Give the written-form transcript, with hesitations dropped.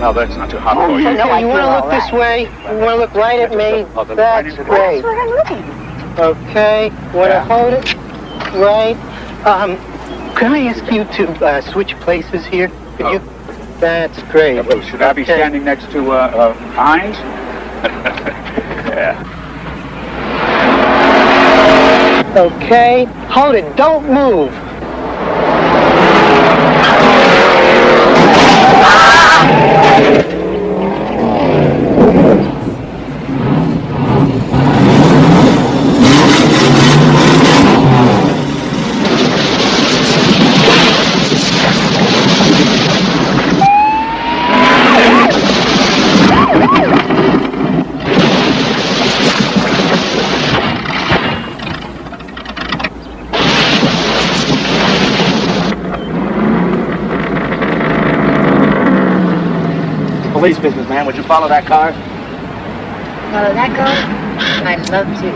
No, that's not too hot for you. Okay, you want to look this way? You want to look right at me? That's great. That's where I'm looking. Okay, want to hold it? Right. Can I ask you to switch places here? Could you? That's great. Yeah, well, should I be standing next to Hines? Yeah. Okay, hold it. Don't move. Police business, man. Would you follow that car? Follow that car? I'd love to.